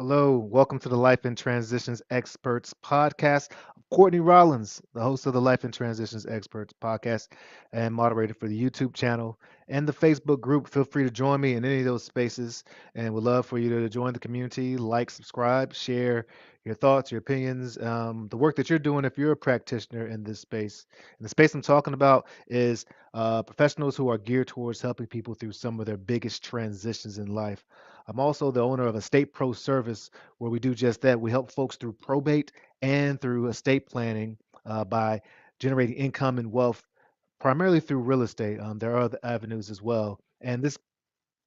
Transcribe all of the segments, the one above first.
Hello, welcome to the Life and Transitions Experts podcast. I'm Courtney Rollins, the host of the Life and Transitions Experts podcast and moderator for the YouTube channel and the Facebook group. Feel free to join me in any of those spaces and would love for you to join the community, like, subscribe, share your thoughts, your opinions, the work that you're doing if you're a practitioner in this space. And the space I'm talking about is professionals who are geared towards helping people through some of their biggest transitions in life. I'm also the owner of Estate Pro Service, where we do just that. We help folks through probate and through estate planning by generating income and wealth, primarily through real estate. There are other avenues as well. And this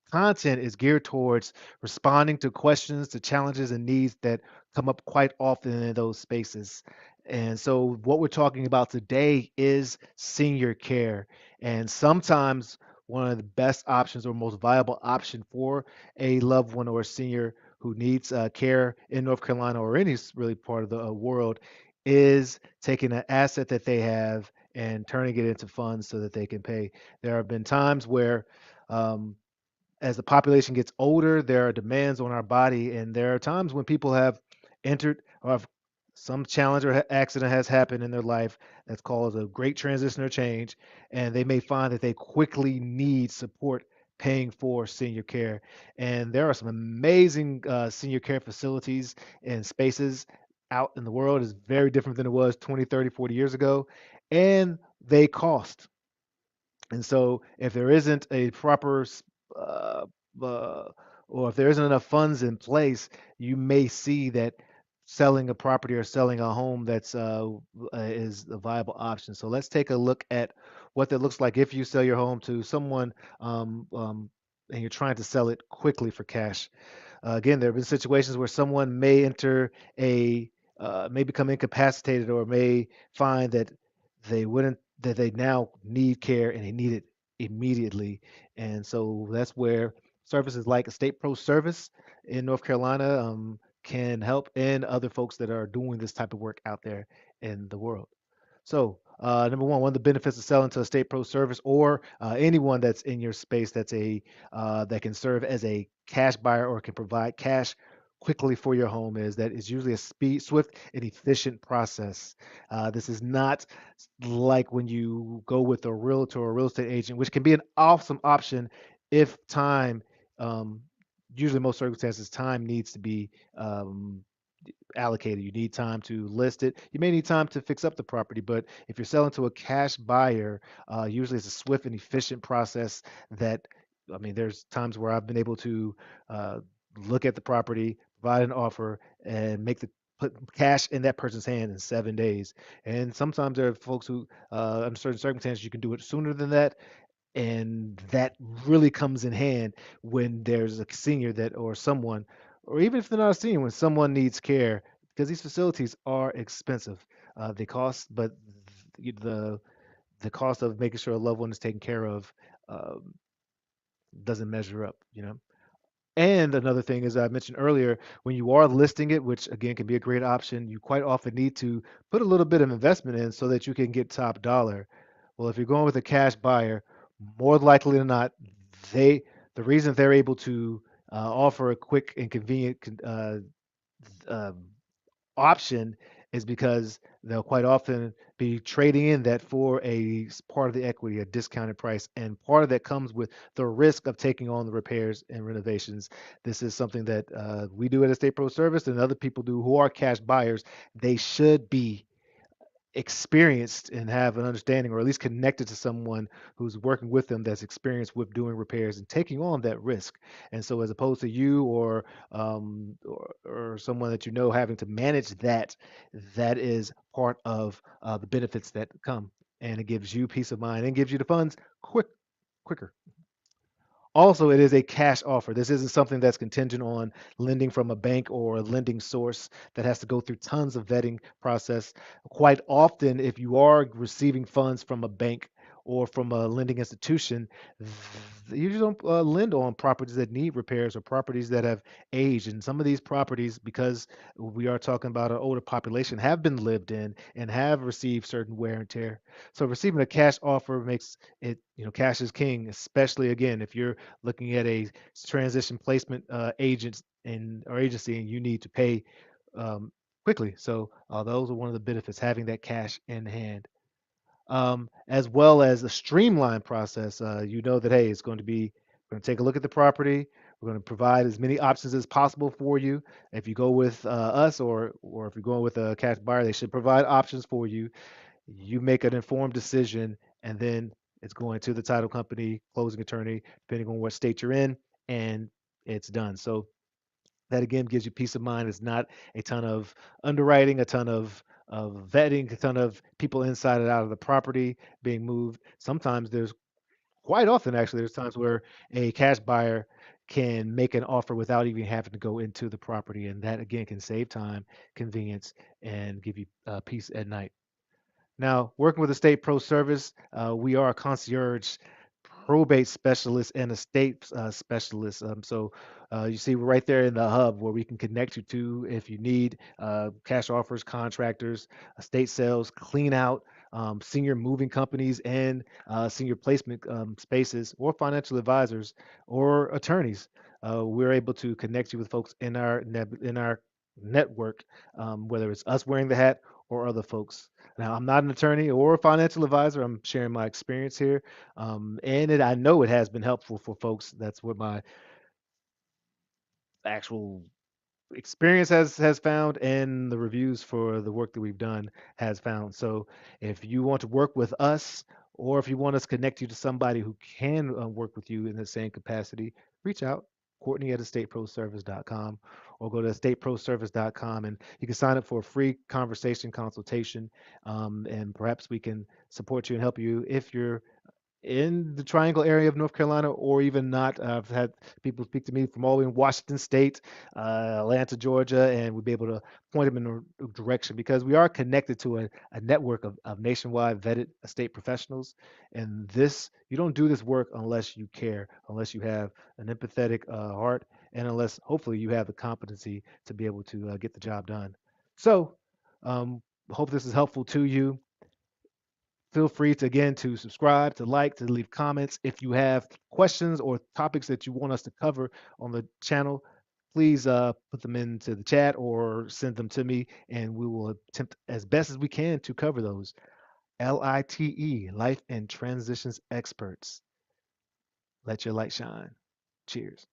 content is geared towards responding to questions, to challenges, and needs that come up quite often in those spaces. And so, what we're talking about today is senior care. And sometimes, one of the best options or most viable option for a loved one or a senior who needs care in North Carolina or any really part of the world is taking an asset that they have and turning it into funds so that they can pay. There have been times where um, as the population gets older, there are demands on our body, and there are times when people have entered or have some challenge or accident has happened in their life that's caused a great transition or change, and they may find that they quickly need support paying for senior care. And there are some amazing senior care facilities and spaces out in the world. Is very different than it was 20, 30, 40 years ago, and they cost. And so, if there isn't a proper, uh, uh, or if there isn't enough funds in place, you may see that selling a property or selling a home is a viable option. So let's take a look at what that looks like if you sell your home to someone and you're trying to sell it quickly for cash. Again, there have been situations where someone may may become incapacitated or may find that they now need care and they need it immediately. And so that's where services like Estate Pro Service in North Carolina can help, and other folks that are doing this type of work out there in the world. So, number one of the benefits of selling to a state pro service or anyone that's in your space that can serve as a cash buyer or can provide cash quickly for your home is that it's usually a swift, and efficient process. This is not like when you go with a realtor or real estate agent, which can be an awesome option if time. Um, Usually, most circumstances, time needs to be allocated. You need time to list it. You may need time to fix up the property, but if you're selling to a cash buyer, usually it's a swift and efficient process that, I mean, there's times where I've been able to uh, look at the property, provide an offer, and put cash in that person's hand in 7 days. And sometimes there are folks who, under certain circumstances, you can do it sooner than that, and that really comes in hand when there's a senior that or someone, or even if they're not a senior, when someone needs care, because these facilities are expensive. They cost, but the the cost of making sure a loved one is taken care of um, doesn't measure up, you know. And another thing, as I mentioned earlier, when you are listing it, which again can be a great option, you quite often need to put a little bit of investment in so that you can get top dollar. Well, if you're going with a cash buyer, more likely than not, they the reason they're able to offer a quick and convenient um, option is because they'll quite often be trading in that for part of the equity, a discounted price, and part of that comes with the risk of taking on the repairs and renovations. This is something that we do at Estate Pro Service and other people do who are cash buyers. They should be experienced and have an understanding, or at least connected to someone who's working with them that's experienced with doing repairs and taking on that risk. And so, as opposed to you or someone that you know having to manage that, that is part of the benefits that come, and it gives you peace of mind and gives you the funds quicker. Also, it is a cash offer. This isn't something that's contingent on lending from a bank or a lending source that has to go through tons of vetting process. Quite often, if you are receiving funds from a bank or from a lending institution, they usually don't lend on properties that need repairs or properties that have aged. And some of these properties, because we are talking about an older population, have been lived in and have received certain wear and tear. So receiving a cash offer makes it, cash is king, especially again if you're looking at a transition placement agent and or agency, and you need to pay um, quickly. So those are one of the benefits, having that cash in hand, as well as a streamlined process. You know that, hey, it's going to be, we're going to take a look at the property. We're going to provide as many options as possible for you. If you go with us, or if you're going with a cash buyer, they should provide options for you. You make an informed decision, and then it's going to the title company, closing attorney, depending on what state you're in, and it's done. So that again gives you peace of mind. It's not a ton of underwriting, a ton of vetting, a ton of people inside and out of the property being moved. Sometimes there's quite often actually there's times where a cash buyer can make an offer without even having to go into the property, and that again can save time, convenience, and give you peace at night. Now, working with Estate Pro Service, we are a concierge probate specialist and estate specialist. So you see, we're right there in the hub where we can connect you to if you need cash offers, contractors, estate sales, clean out, senior moving companies, and senior placement spaces, or financial advisors or attorneys. We're able to connect you with folks in our network, whether it's us wearing the hat or other folks. Now, I'm not an attorney or a financial advisor. I'm sharing my experience here, I know it has been helpful for folks. That's what my actual experience has found, and the reviews for the work that we've done has found. So, if you want to work with us, or if you want us to connect you to somebody who can work with you in the same capacity, reach out. Courtney at estateproservice.com, or go to estateproservice.com, and you can sign up for a free conversation consultation, and perhaps we can support you and help you if you're in the Triangle area of North Carolina, or even not. I've had people speak to me from all the way in Washington State, Atlanta, Georgia, and we'll be able to point them in a direction, because we are connected to a network of nationwide vetted estate professionals. And this, you don't do this work unless you care, unless you have an empathetic heart, and unless hopefully you have the competency to be able to get the job done. So, hope this is helpful to you. Feel free to again to subscribe, to like, to leave comments. If you have questions or topics that you want us to cover on the channel, please put them into the chat or send them to me, and we will attempt as best as we can to cover those. LITE, Life and Transitions Experts. Let your light shine. Cheers.